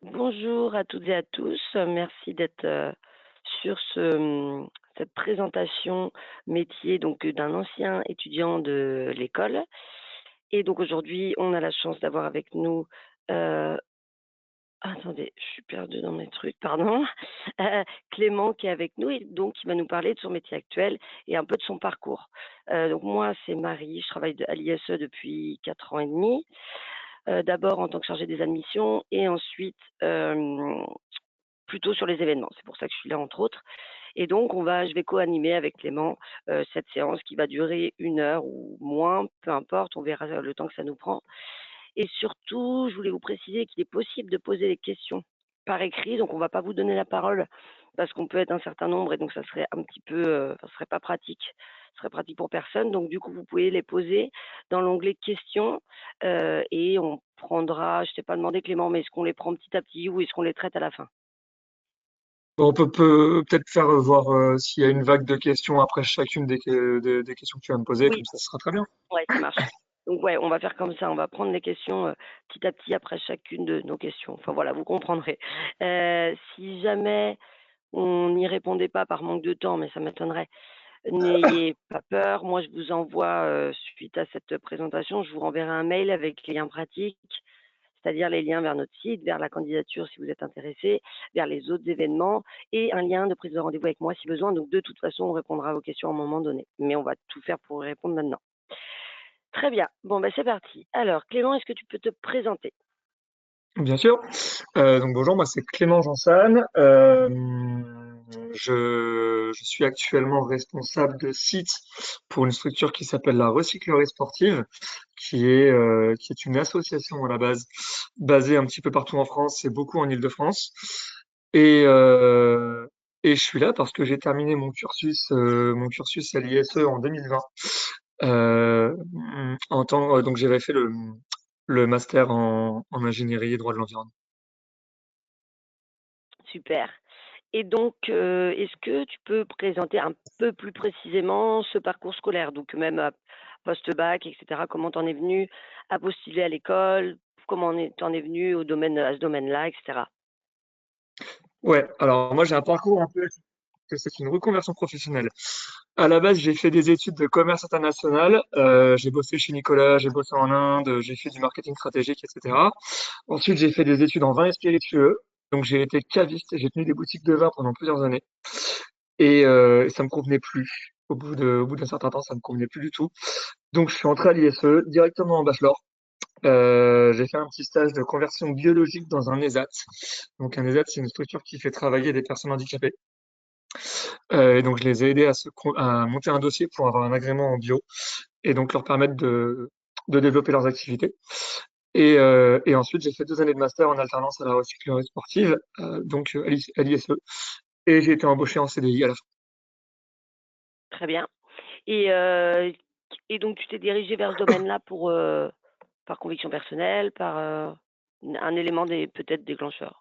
Bonjour à toutes et à tous. Merci d'être sur cette présentation métier donc d'un ancien étudiant de l'école. Et donc aujourd'hui, on a la chance d'avoir avec nous, euh, attendez, je suis perdue dans mes trucs, pardon, Clément qui est avec nous et donc qui va nous parler de son métier actuel et un peu de son parcours. Donc moi, c'est Marie, je travaille à l'ISE depuis 4 ans et demi. D'abord en tant que chargée des admissions et ensuite plutôt sur les événements. C'est pour ça que je suis là, entre autres. Et donc, je vais co-animer avec Clément cette séance qui va durer 1 heure ou moins, peu importe, on verra le temps que ça nous prend. Et surtout, je voulais vous préciser qu'il est possible de poser des questions par écrit, donc on ne va pas vous donner la parole parce qu'on peut être un certain nombre et donc ça serait un petit peu, ça serait pas pratique, ce serait pratique pour personne. Donc du coup, vous pouvez les poser dans l'onglet questions et on prendra, je t'ai pas demandé Clément, mais est-ce qu'on les prend petit à petit ou est-ce qu'on les traite à la fin? Bon, on peut-être faire voir s'il y a une vague de questions après chacune des questions que tu vas me poser, Oui, comme ça, ce sera très bien. ouais, ça marche. Donc ouais, on va faire comme ça, on va prendre les questions, petit à petit après chacune de nos questions. Enfin voilà, vous comprendrez. Si jamais on n'y répondait pas par manque de temps, mais ça m'étonnerait, n'ayez pas peur. Moi, je vous envoie, suite à cette présentation, je vous renverrai un mail avec les liens pratiques, c'est-à-dire les liens vers notre site, vers la candidature si vous êtes intéressé, vers les autres événements et un lien de prise de rendez-vous avec moi si besoin. Donc de toute façon, on répondra à vos questions à un moment donné, mais on va tout faire pour y répondre maintenant. Très bien. Bon, bah, c'est parti. Alors, Clément, est-ce que tu peux te présenter? Bien sûr. Donc bonjour, moi c'est Clément Jansan. Je suis actuellement responsable de site pour une structure qui s'appelle la Recyclerie Sportive, qui est une association à la base, basée un petit peu partout en France et beaucoup en Île-de-France. Et, euh, et je suis là parce que j'ai terminé mon cursus à l'ISE en 2020. Euh, donc j'avais fait le master en ingénierie et droit de l'environnement. Super. Et donc, est-ce que tu peux présenter un peu plus précisément ce parcours scolaire? Donc même post-bac, et cetera. Comment t'en es venu à postuler à l'école? Comment t'en es venu à ce domaine-là, et cetera. Ouais, alors moi j'ai un parcours un peu, que c'est une reconversion professionnelle. À la base, j'ai fait des études de commerce international. J'ai bossé chez Nicolas, j'ai bossé en Inde, j'ai fait du marketing stratégique, etc. Ensuite, j'ai fait des études en vin et spiritueux. Donc j'ai été caviste et j'ai tenu des boutiques de vin pendant plusieurs années. Et ça me convenait plus. Au bout d'un certain temps, ça me convenait plus du tout. Donc je suis entré à l'ISE directement en bachelor. J'ai fait un petit stage de conversion biologique dans un ESAT. Donc un ESAT, c'est une structure qui fait travailler des personnes handicapées. Et donc je les ai aidés à monter un dossier pour avoir un agrément en bio et donc leur permettre de développer leurs activités. Et ensuite, j'ai fait 2 années de master en alternance à la recyclerie sportive, donc à l'ISE, et j'ai été embauché en CDI à la fin. Très bien. Et, euh, et donc, tu t'es dirigé vers ce domaine-là par conviction personnelle, par un élément peut-être déclencheur.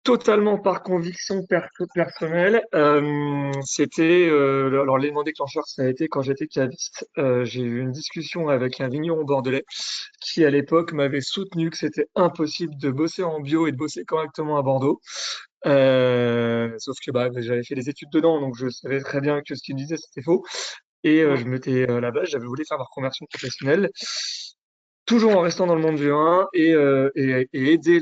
Totalement par conviction personnelle. Alors l'élément déclencheur, ça a été quand j'étais caviste. J'ai eu une discussion avec un vigneron bordelais qui, à l'époque, m'avait soutenu que c'était impossible de bosser en bio et de bosser correctement à Bordeaux. Sauf que bah, j'avais fait des études dedans, donc je savais très bien que ce qu'il me disait, c'était faux. Et Mm. je m'étais là-bas, j'avais voulu faire ma reconversion professionnelle, toujours en restant dans le monde du vin et aider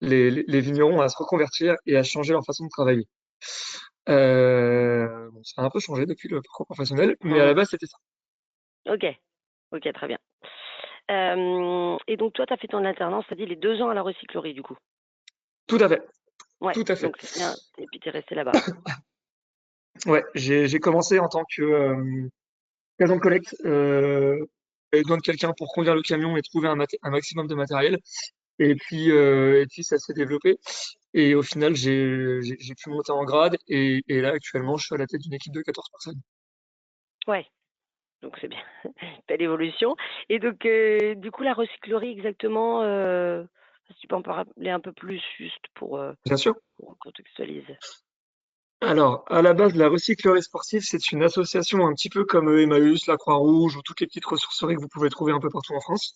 les vignerons à se reconvertir et à changer leur façon de travailler. Bon, ça a un peu changé depuis le parcours professionnel, mais à la Mm. base, c'était ça. Ok, ok, très bien. Et donc, toi, tu as fait ton alternance, tu as dit les 2 ans à la recyclerie, du coup. Tout à fait, Ouais, tout à fait. donc c'est bien. Et puis, tu es resté là-bas. Ouais, j'ai commencé en tant que agent de collecte. J'avais besoin de quelqu'un pour conduire le camion et trouver un maximum de matériel. Et puis ça s'est développé. Et au final, j'ai pu monter en grade. Et là, actuellement, je suis à la tête d'une équipe de 14 personnes. Ouais, donc c'est bien. Belle évolution. Et donc, du coup, la recyclerie, exactement, si tu peux en parler un peu plus juste Bien sûr. pour qu'on contextualise. Alors, à la base, la recyclerie sportive, c'est une association un petit peu comme Emmaüs, la Croix-Rouge ou toutes les petites ressourceries que vous pouvez trouver un peu partout en France.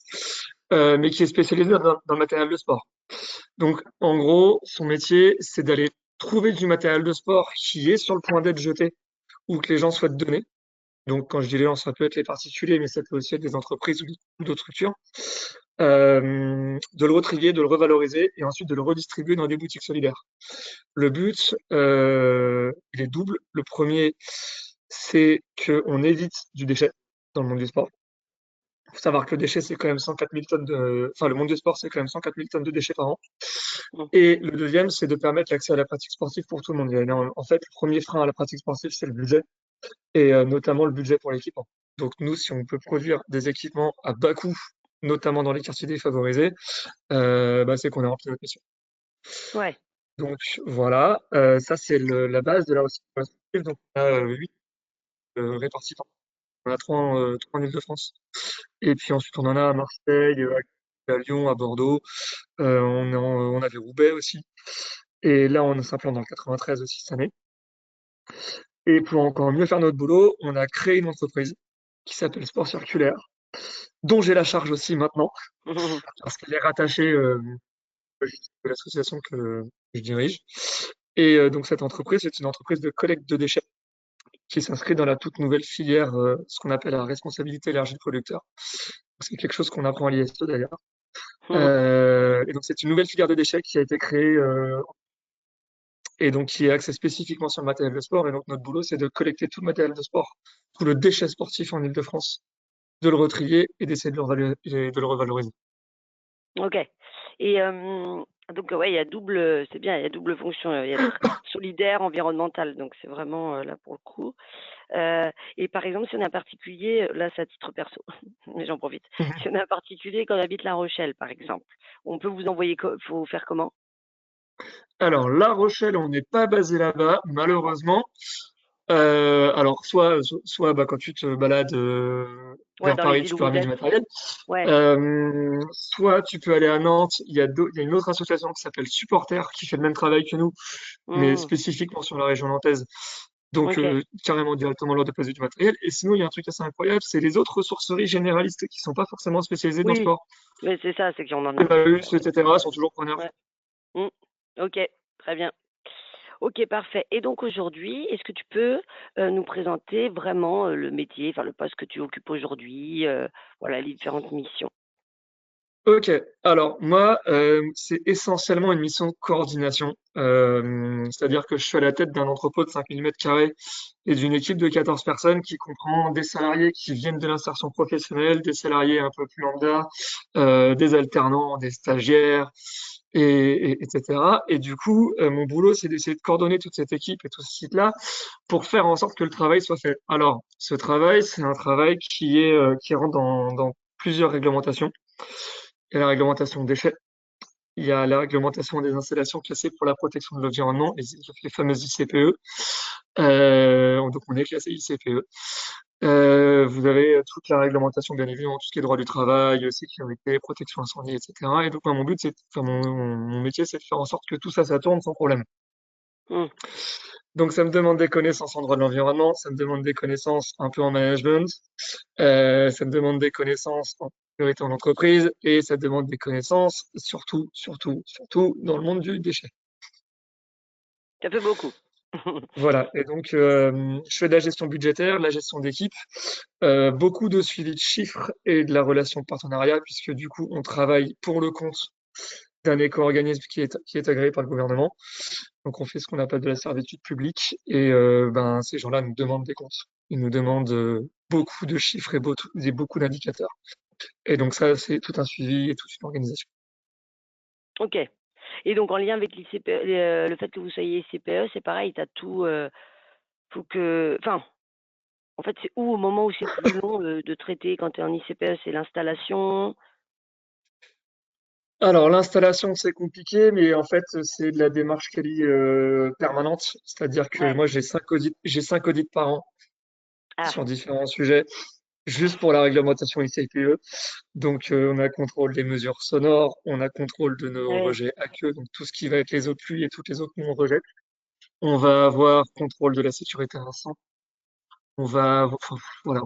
mais qui est spécialisé dans le matériel de sport. Donc, en gros, son métier, c'est d'aller trouver du matériel de sport qui est sur le point d'être jeté ou que les gens souhaitent donner. Donc, quand je dis les gens, ça peut être les particuliers, mais ça peut aussi être des entreprises ou d'autres structures. De le retrier, de le revaloriser et ensuite de le redistribuer dans des boutiques solidaires. Le but, il est double. Le premier, c'est qu'on évite du déchet dans le monde du sport. Il faut savoir que le déchet, c'est quand même 104 000 tonnes de, enfin, le monde du sport, c'est quand même 104 000 tonnes de déchets par an. Mmh. Et le deuxième, c'est de permettre l'accès à la pratique sportive pour tout le monde. En fait, le premier frein à la pratique sportive, c'est le budget, et notamment le budget pour l'équipement. Donc nous, si on peut produire des équipements à bas coût, notamment dans les quartiers défavorisés, bah, c'est qu'on est rempli notre mission. Ouais. Donc voilà, ça c'est la base de la recyclage sportive. Donc on a 8 répartis. On a trois en Île-de-France. Et puis ensuite on en a à Marseille, à Lyon, à Bordeaux. On avait Roubaix aussi. Et là on s'implante dans le 93 aussi cette année. Et pour encore mieux faire notre boulot, on a créé une entreprise qui s'appelle Sport Circulaire, dont j'ai la charge aussi maintenant, parce qu'elle est rattachée à l'association que je dirige. Et donc cette entreprise, c'est une entreprise de collecte de déchets qui s'inscrit dans la toute nouvelle filière, ce qu'on appelle la responsabilité élargie du producteur. C'est quelque chose qu'on apprend à l'ISE d'ailleurs. Et donc c'est une nouvelle filière de déchets qui a été créée et donc qui est axée spécifiquement sur le matériel de sport. Et donc notre boulot, c'est de collecter tout le matériel de sport, tout le déchet sportif en Île-de-France, de le retrier et d'essayer de le revaloriser. OK. Et donc ouais, il y a double, c'est bien, il y a double fonction, il y a être solidaire, environnemental, donc c'est vraiment, là pour le coup. Et par exemple, si on a un particulier, là c'est à titre perso, mais j'en profite. Si on a un particulier qu'on habite La Rochelle, par exemple, on peut vous envoyer faut faire comment? Alors, La Rochelle, on n'est pas basé là-bas, malheureusement. Alors, soit bah, quand tu te balades Ouais, vers dans les Paris, villes tu où peux vous ramener du êtes? matériel. Ouais. Soit tu peux aller à Nantes. Il y a une autre association qui s'appelle Supporter qui fait le même travail que nous, mais Mmh. spécifiquement sur la région nantaise. Donc, OK. carrément directement leur déposer du matériel. Et sinon, il y a un truc assez incroyable, c'est les autres ressourceries généralistes qui sont pas forcément spécialisées dans le Oui, sport. mais c'est ça, c'est qu'on en a Emmaüs, etc., sont toujours preneurs. ouais. Mmh. OK, très bien. OK, parfait. Et donc aujourd'hui, est-ce que tu peux, nous présenter vraiment, le métier, enfin le poste que tu occupes aujourd'hui, voilà les différentes missions? Ok, alors moi, c'est essentiellement une mission de coordination. C'est-à-dire que je suis à la tête d'un entrepôt de 5000 mètres carrés et d'une équipe de 14 personnes qui comprend des salariés qui viennent de l'insertion professionnelle, des salariés un peu plus lambda, des alternants, des stagiaires, etc. Et du coup, mon boulot, c'est d'essayer de coordonner toute cette équipe et tout ce site-là pour faire en sorte que le travail soit fait. Alors, ce travail, c'est un travail qui rentre dans plusieurs réglementations. Il y a la réglementation déchets, il y a la réglementation des installations classées pour la protection de l'environnement, les fameuses ICPE. Donc on est classé ICPE. Vous avez toute la réglementation, bien évidemment, tout ce qui est droit du travail, sécurité, protection incendie, etc. Et donc moi, mon but, mon métier, c'est de faire en sorte que tout ça, ça tourne sans problème. Mmh. Donc ça me demande des connaissances en droit de l'environnement, ça me demande des connaissances un peu en management, ça me demande des connaissances en sécurité en entreprise et ça demande des connaissances surtout dans le monde du déchet. Ça fait beaucoup. Voilà. Et donc, je fais de la gestion budgétaire, de la gestion d'équipe, beaucoup de suivi de chiffres et de la relation de partenariat, puisque du coup, on travaille pour le compte d'un éco-organisme qui est agréé par le gouvernement. Donc, on fait ce qu'on appelle de la servitude publique et ben, ces gens-là nous demandent des comptes. Ils nous demandent beaucoup de chiffres et beaucoup d'indicateurs. Et donc ça, c'est tout un suivi et toute une organisation. OK. Et donc en lien avec l'ICPE, le fait que vous soyez ICPE, c'est pareil, tu as tout, faut que enfin, en fait, c'est où au moment où c'est le plus long, de traiter quand tu es en ICPE? C'est l'installation? Alors l'installation, c'est compliqué, mais en fait, c'est de la démarche quali permanente. C'est-à-dire que Ouais. moi, j'ai 5 audits par an Ah, sur différents sujets, juste pour la réglementation ICPE. Donc, on a contrôle des mesures sonores, on a contrôle de nos ouais. rejets aqueux, donc tout ce qui va être les eaux de pluie et toutes les eaux que nous on rejette. On va avoir contrôle de la sécurité incendie. Enfin, voilà,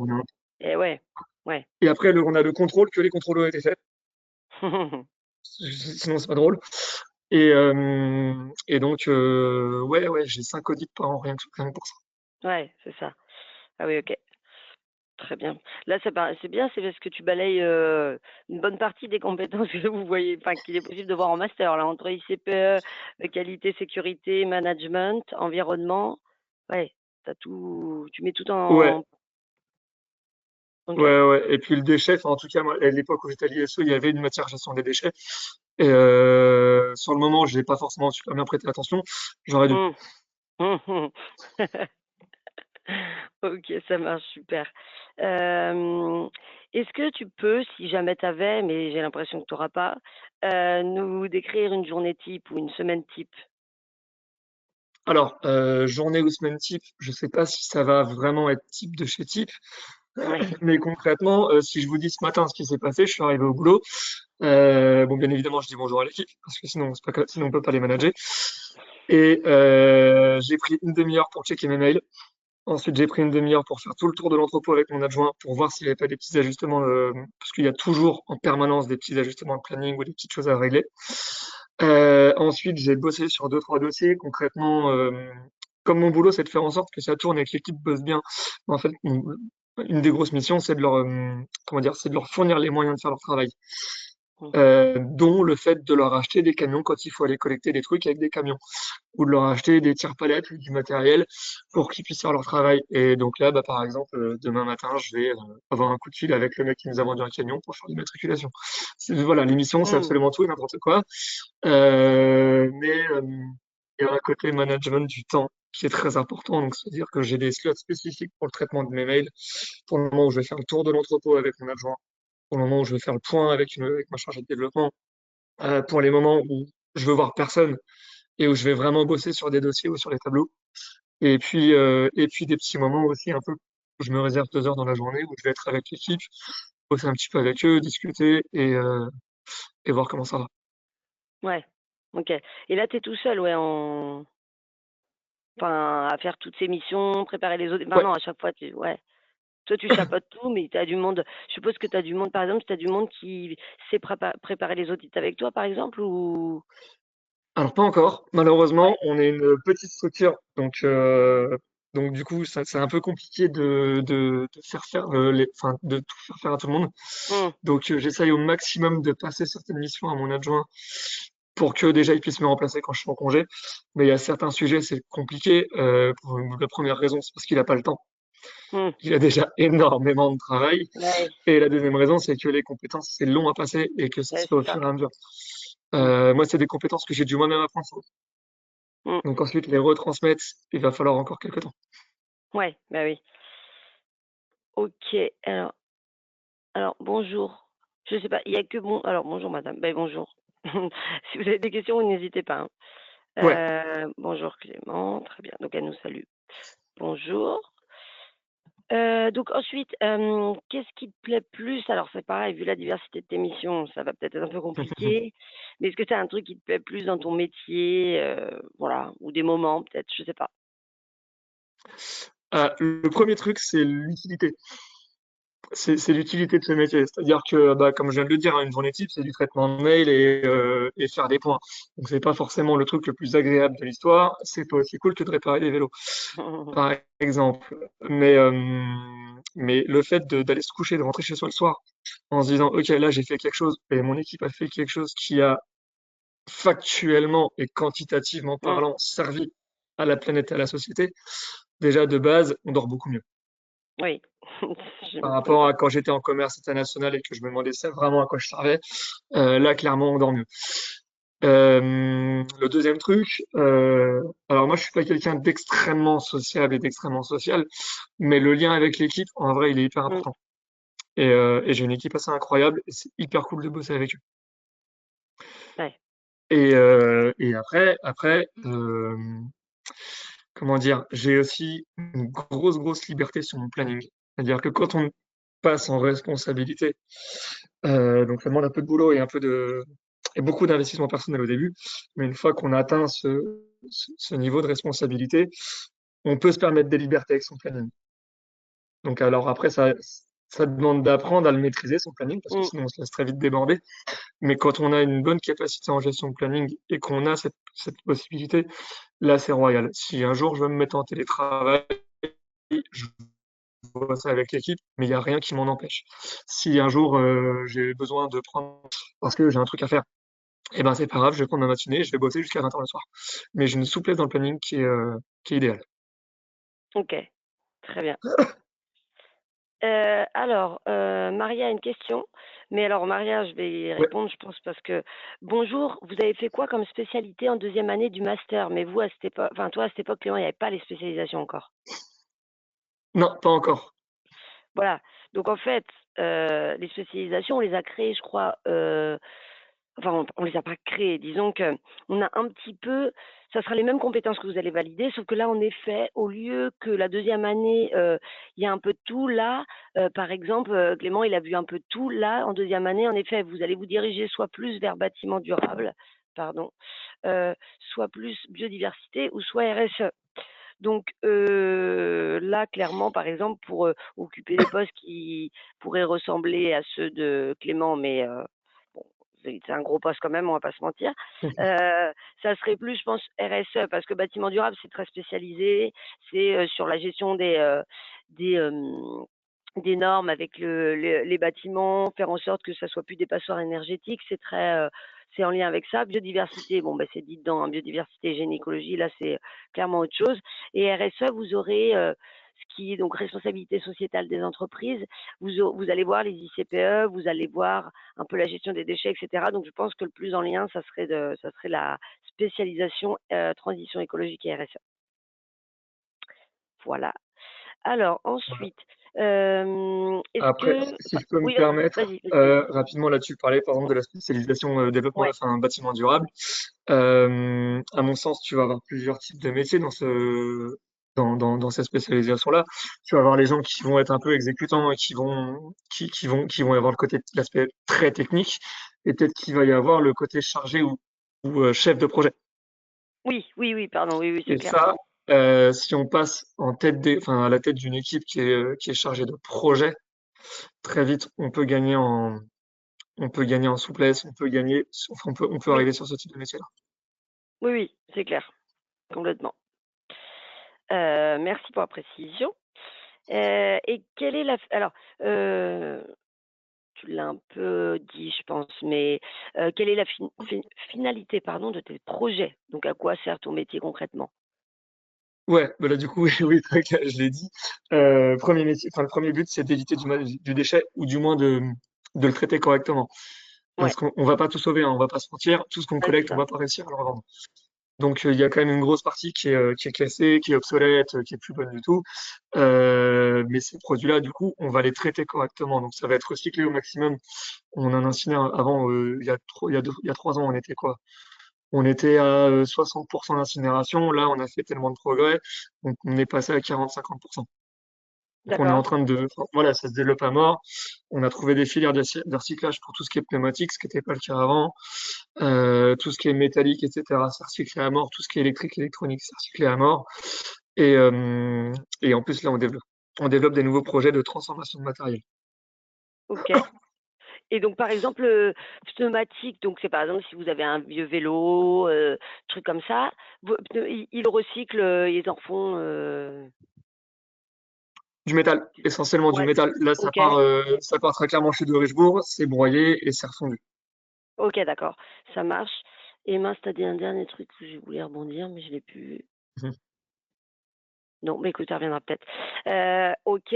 Et ouais, ouais. et après, on a le contrôle que les contrôles ont été faits. Sinon c'est pas drôle. Et donc, ouais, j'ai 5 audits par an, rien que pour ça. Ouais, c'est ça. Ah oui, OK. Très bien. Là, c'est bien, c'est parce que tu balayes, une bonne partie des compétences que vous voyez, enfin, qu'il est possible de voir en master, là, entre ICPE, qualité, sécurité, management, environnement. Ouais, tu mets tout Ouais, en OK. ouais. Et puis le déchet, enfin, en tout cas, moi, à l'époque où j'étais à l'ISE, il y avait une matière gestion des déchets. Et sur le moment, je n'ai pas forcément super bien prêté attention. J'aurais dû. Mmh. Mmh. OK, ça marche, super. Hem, Est-ce que tu peux, si jamais tu avais, mais j'ai l'impression que tu auras pas, nous décrire une journée type ou une semaine type? Alors, journée ou semaine type, je sais pas si ça va vraiment être type de chez type, Ouais. mais concrètement, si je vous dis ce matin ce qui s'est passé, je suis arrivé au boulot. Bon, bien évidemment, je dis bonjour à l'équipe parce que sinon on peut pas les manager. Et j'ai pris une demi-heure pour checker mes mails. Ensuite, j'ai pris une demi-heure pour faire tout le tour de l'entrepôt avec mon adjoint pour voir s'il n'y avait pas des petits ajustements, parce qu'il y a toujours en permanence des petits ajustements de planning ou des petites choses à régler. Ensuite, j'ai bossé sur deux, trois dossiers. Concrètement, comme mon boulot, c'est de faire en sorte que ça tourne et que l'équipe bosse bien. En fait, une des grosses missions, c'est de leur, comment dire, c'est de leur fournir les moyens de faire leur travail. Mmh. Dont le fait de leur acheter des camions quand il faut aller collecter des trucs avec des camions, ou de leur acheter des tire-palettes ou du matériel pour qu'ils puissent faire leur travail. Et donc là, bah, par exemple, demain matin, je vais avoir un coup de fil avec le mec qui nous a vendu un camion pour faire l'immatriculation. Voilà, l'émission, c'est Mmh. absolument tout et n'importe quoi. Mais il y a un côté management du temps qui est très important. Donc, c'est-à-dire que j'ai des slots spécifiques pour le traitement de mes mails, pour le moment où je vais faire le tour de l'entrepôt avec mon adjoint, pour le moment où je vais faire le point avec ma chargée de développement, pour les moments où je veux voir personne et où je vais vraiment bosser sur des dossiers ou sur les tableaux. Et puis des petits moments aussi un peu où je me réserve 2 heures dans la journée où je vais être avec l'équipe, bosser un petit peu avec eux, discuter et voir comment ça va. Ouais. OK. Et là, tu es tout seul, ouais, enfin, à faire toutes ces missions, préparer les autres, enfin Ouais. non, à chaque fois tu ouais. Toi, tu chapeautes tout, mais tu as du monde, je suppose que tu as du monde, par exemple, tu as du monde qui sait préparer les audits avec toi, par exemple, ou? Alors pas encore. Malheureusement, Ouais. on est une petite structure, donc du coup, c'est un peu compliqué de faire faire enfin, de tout faire faire à tout le monde. Mmh. Donc j'essaye au maximum de passer certaines missions à mon adjoint pour que déjà il puisse me remplacer quand je suis en congé. Mais il y a certains sujets, c'est compliqué. Pour la première raison, c'est parce qu'il n'a pas le temps. Mmh. Il a déjà énormément de travail. Ouais, Et la deuxième raison, c'est que les compétences, c'est long à passer et que ça ouais, se fait c'est au ça. fur et à mesure. Mmh. Moi, c'est des compétences que j'ai dû moi-même apprendre. Mmh. Donc ensuite, les retransmettre, il va falloir encore quelques temps. Ouais, bah, oui. OK. Alors bonjour. Je sais pas, il y a que alors bonjour madame. Ben bonjour. Si vous avez des questions, vous n'hésitez pas, hein. Ouais. Bonjour Clément, très bien, donc elle nous salue. Bonjour. Donc ensuite, qu'est-ce qui te plaît plus? Alors c'est pareil, vu la diversité de tes missions, ça va peut-être être un peu compliqué, mais est-ce que tu as un truc qui te plaît plus dans ton métier, voilà, ou des moments peut-être, je sais pas? Le premier truc, c'est l'utilité. C'est l'utilité de ce métier. C'est-à-dire que, bah, comme je viens de le dire, hein, une journée type, c'est du traitement de mail et faire des points. Donc c'est pas forcément le truc le plus agréable de l'histoire. C'est pas aussi cool que de réparer des vélos, par exemple. Mais le fait d'aller se coucher, de rentrer chez soi le soir, en se disant, OK, là, j'ai fait quelque chose, et mon équipe a fait quelque chose qui a factuellement et quantitativement Mmh, parlant servi à la planète et à la société, déjà de base, on dort beaucoup mieux. oui, je Par m'étonne rapport pas. à quand j'étais en commerce international et que je me demandais ça vraiment à quoi je servais, là, clairement, on dort mieux. Le deuxième truc, alors moi, je suis pas quelqu'un d'extrêmement sociable et d'extrêmement social, mais le lien avec l'équipe, en vrai, il est hyper Mmh, important. Et j'ai une équipe assez incroyable et c'est hyper cool de bosser avec eux. ouais. Et après, comment dire, j'ai aussi une grosse liberté sur mon planning. C'est-à-dire que quand on passe en responsabilité, donc ça demande un peu de boulot et beaucoup d'investissement personnel au début, mais une fois qu'on atteint ce niveau de responsabilité, on peut se permettre des libertés avec son planning. Donc alors après, ça demande d'apprendre à le maîtriser, son planning, parce que Mmh, sinon on se laisse très vite déborder. Mais quand on a une bonne capacité en gestion de planning et qu'on a cette possibilité, là, c'est royal. Si un jour je veux me mettre en télétravail, je vois ça avec l'équipe, mais il n'y a rien qui m'en empêche. Si un jour j'ai besoin de prendre, parce que j'ai un truc à faire, eh ben c'est pas grave, je vais prendre ma matinée et je vais bosser jusqu'à 20h le soir. Mais j'ai une souplesse dans le planning qui est idéale. Ok, très bien. Alors, Maria a une question, mais alors Maria, je vais y Ouais. répondre, je pense, parce que bonjour, vous avez fait quoi comme spécialité en deuxième année du master? Mais vous, à cette époque, enfin toi, à cette époque, Clément, il n'y avait pas les spécialisations encore. Non, pas encore. Voilà. Donc en fait, les spécialisations, on les a créées, je crois, enfin, on les a pas créées. Disons que on a un petit peu, ça sera les mêmes compétences que vous allez valider, sauf que là, en effet, au lieu que la deuxième année, il y a un peu de tout, là, par exemple, Clément, il a vu un peu de tout. Là, en deuxième année, en effet, vous allez vous diriger soit plus vers bâtiment durable, pardon, soit plus biodiversité ou soit RSE. Donc là, clairement, par exemple, pour occuper des postes qui pourraient ressembler à ceux de Clément, mais bon, c'est un gros poste quand même, on va pas se mentir. Ça serait plus, je pense, RSE, parce que bâtiment durable, c'est très spécialisé, c'est sur la gestion des, des normes avec les bâtiments, faire en sorte que ça soit plus des passoires énergétiques, c'est en lien avec ça. Biodiversité, bon, ben, c'est dit dedans, hein, biodiversité et gynécologie, là, c'est clairement autre chose. Et RSE, vous aurez ce qui est donc responsabilité sociétale des entreprises. Vous allez voir les ICPE, vous allez voir un peu la gestion des déchets, etc. Donc, je pense que le plus en lien, ça serait la spécialisation transition écologique et RSE. Voilà. Alors, Voilà. ensuite, est-ce Après, que... si je peux me Oui, vas-y, permettre, vas-y, vas-y, vas-y. rapidement là-dessus, parler par exemple de la spécialisation développement, Ouais, enfin bâtiment durable. À mon sens, tu vas avoir plusieurs types de métiers dans cette spécialisation-là. Tu vas avoir les gens qui vont être un peu exécutants et qui vont avoir l'aspect très technique, et peut-être qu'il va y avoir le côté chargé ou chef de projet. oui, oui, oui, pardon, oui, oui, c'est Et clair. ça, si on passe enfin, à la tête d'une équipe qui est chargée de projet, très vite, on peut gagner en souplesse, enfin, on peut Oui, arriver sur ce type de métier-là. oui, oui, c'est clair, complètement. Merci pour la précision. Et quelle est la... Alors, euh, tu l'as un peu dit, je pense, mais quelle est la finalité, pardon, de tes projets? Donc, à quoi sert ton métier concrètement? Ouais, bah là du coup, oui, oui, c'est vrai que je l'ai dit. Premier métier, enfin, le premier but, c'est d'éviter du déchet, ou du moins de le traiter correctement. Ouais, Parce qu'on va pas tout sauver, hein, on va pas se mentir. Tout ce qu'on ouais, c'est collecte, on ça. va pas réussir à le revendre. Donc il y a quand même une grosse partie qui est cassée, qui est obsolète, qui est plus bonne du tout. Mais ces produits-là, du coup, on va les traiter correctement. Donc ça va être recyclé au maximum. On en incinérait avant, il y a 3 ans, on était quoi? On était à 60% d'incinération. Là, on a fait tellement de progrès, donc on est passé à 40-50%. Donc on est en D'accord, train enfin, voilà, ça se développe à mort. On a trouvé des filières de recyclage pour tout ce qui est pneumatique, ce qui n'était pas le cas avant. Tout ce qui est métallique, etc., c'est recyclé à mort. Tout ce qui est électrique, électronique, c'est recyclé à mort. Et, euh, et en plus, là, on développe des nouveaux projets de transformation de matériel. ok. Et donc, par exemple, pneumatique, donc c'est par exemple si vous avez un vieux vélo, truc comme ça, ils le recyclent, ils en refont. Du métal, essentiellement du Ouais, métal. Là, ça ok, part, ça part très clairement chez de Richebourg, c'est broyé et c'est refondu. ok, d'accord, ça marche. Et mince, t'as dit un dernier truc que je voulais rebondir, mais je l'ai plus. Mhm. Non, mais écoute, ça reviendra peut-être. Ok.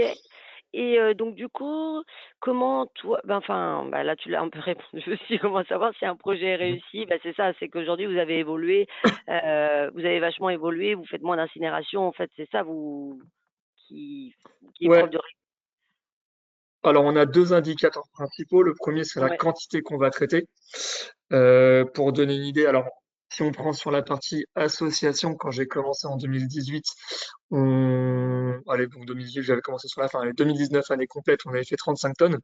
Et donc du coup, comment toi, ben, enfin, bah, là tu l'as un peu répondu aussi. Comment savoir si un projet est Mhm. réussi? Ben, c'est ça, c'est qu'aujourd'hui vous avez évolué, vous avez vachement évolué, vous faites moins d'incinération. En fait, c'est ça vous qui qui est preuve Ouais, de. alors on a deux indicateurs principaux. Le premier, c'est la Ouais. quantité qu'on va traiter. Pour donner une idée, alors si on prend sur la partie association, quand j'ai commencé en 2018, allez, donc 2018, j'avais commencé sur la fin, allez, 2019, année complète, on avait fait 35 tonnes.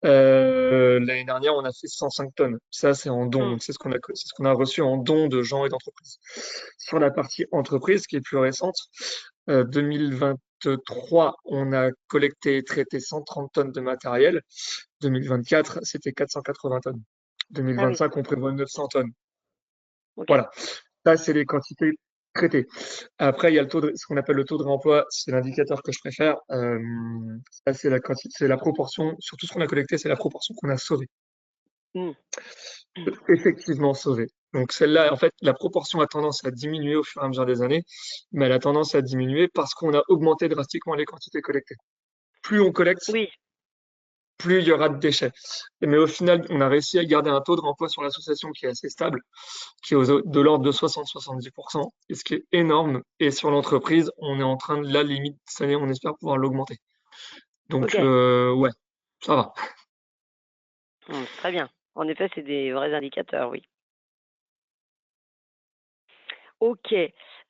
L'année dernière, on a fait 105 tonnes. Ça, c'est en don, Mmh. donc c'est ce qu'on a reçu en don de gens et d'entreprises. Sur la partie entreprise, qui est plus récente, 2023, on a collecté et traité 130 tonnes de matériel. 2024, c'était 480 tonnes. Ah oui, 2025, on prévoit 900 tonnes. ok. Voilà. Ça, c'est les quantités traitées. Après, il y a ce qu'on appelle le taux de réemploi. C'est l'indicateur que je préfère. Ça, c'est la quantité, c'est la proportion. Sur tout ce qu'on a collecté, c'est la proportion qu'on a sauvé. Hmm. Effectivement sauvé. Donc celle-là, en fait, la proportion a tendance à diminuer au fur et à mesure des années, mais elle a tendance à diminuer parce qu'on a augmenté drastiquement les quantités collectées. Plus on collecte, Oui, plus il y aura de déchets. Mais au final, on a réussi à garder un taux de remploi sur l'association qui est assez stable, qui est de l'ordre de 60-70%, et ce qui est énorme. Et sur l'entreprise, on est en train de, la limite, cette année, on espère pouvoir l'augmenter. Donc, ok. ouais, ça va. Très bien. En effet, c'est des vrais indicateurs, oui. Ok.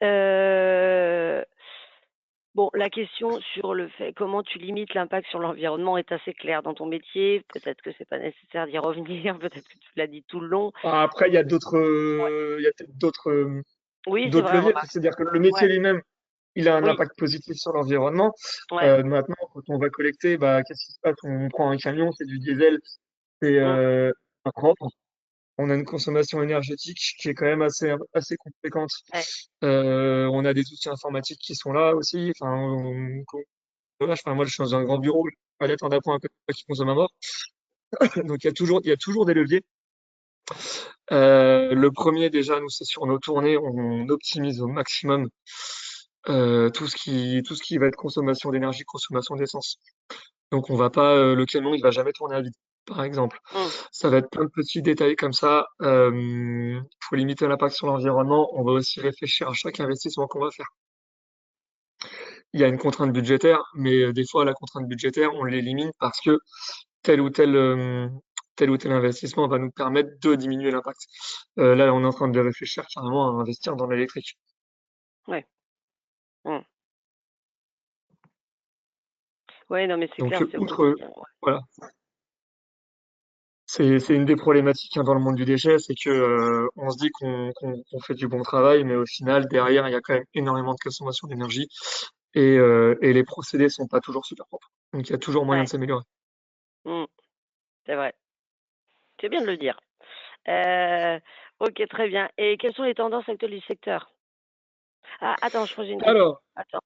Euh, Bon, la question sur le fait comment tu limites l'impact sur l'environnement est assez claire dans ton métier. Peut-être que c'est pas nécessaire d'y revenir, peut-être que tu l'as dit tout le long. Après, Ouais. il y a peut-être Oui, c'est d'autres vrai, leviers. remarque. C'est-à-dire que le métier Ouais, lui-même, il a un oui, impact positif sur l'environnement. ouais. Maintenant, quand on va collecter, bah, qu'est-ce qui se passe? On prend un camion, c'est du diesel, c'est Hum, pas propre. On a une consommation énergétique qui est quand même assez conséquente. ouais. On a des outils informatiques qui sont là aussi. Enfin, voilà, moi, je suis dans un grand bureau, pas d'être en appoint à côté de moi qui consomme à mort. Donc, il y a toujours des leviers. Le premier, déjà, nous, c'est sur nos tournées, on optimise au maximum tout ce qui va être consommation d'énergie, consommation d'essence. Donc, on va pas, le camion, il va jamais tourner à vide, par exemple. Hum, Ça va être plein de petits détails comme ça. Faut limiter l'impact sur l'environnement. On va aussi réfléchir à chaque investissement qu'on va faire. Il y a une contrainte budgétaire, mais des fois, la contrainte budgétaire, on l'élimine parce que tel ou tel, euh, tel ou tel investissement va nous permettre de diminuer l'impact. Là, on est en train de réfléchir carrément à investir dans l'électrique. ouais. Hum. Ouais, non, mais c'est Donc, clair, c'est on outre, voilà, c'est une des problématiques hein, dans le monde du déchet, c'est que on se dit qu'on fait du bon travail, mais au final, derrière, il y a quand même énormément de consommation d'énergie et les procédés sont pas toujours super propres. Donc, il y a toujours moyen ouais. de s'améliorer. Hum, c'est vrai. C'est bien de le dire. Euh, ok, très bien. Et quelles sont les tendances actuelles du secteur? Ah, attends, je pose une question. Alors, Attends.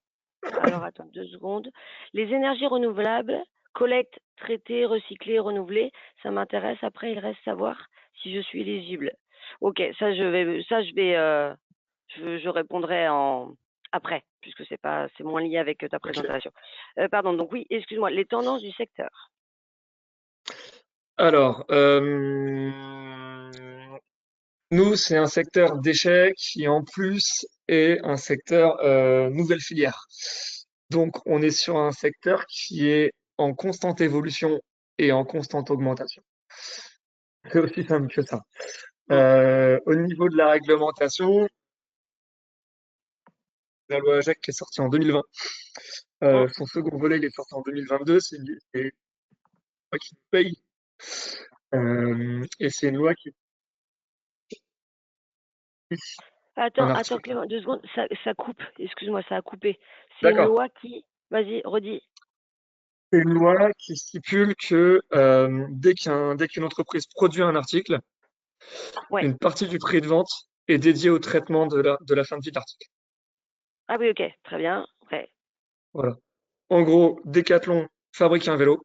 Alors, attends 2 secondes. Les énergies renouvelables, collecte, traitée, recyclée, renouvelée, ça m'intéresse. Après, il reste savoir si je suis éligible. OK, je répondrai après, puisque c'est moins lié avec ta ok. présentation. Pardon, donc oui, excuse-moi, les tendances du secteur. Alors, nous, c'est un secteur déchets qui, en plus, est un secteur nouvelle filière. Donc, on est sur un secteur qui est en constante évolution et en constante augmentation. C'est aussi simple que ça. Mmh. Au niveau de la réglementation, la loi AGEC qui est sortie en 2020, Mmh. son second volet il est sorti en 2022, c'est une loi qui paye. Et c'est une loi qui est un Attends article. Clément, 2 secondes, ça coupe. Excuse-moi, ça a coupé. C'est une D'accord. loi qui vas-y, redis. C'est une loi qui stipule que dès qu'une entreprise produit un article, Ouais. une partie du prix de vente est dédiée au traitement de la fin de vie de l'article. Ah oui, OK, très bien. Ouais. Voilà. En gros, Decathlon fabrique un vélo.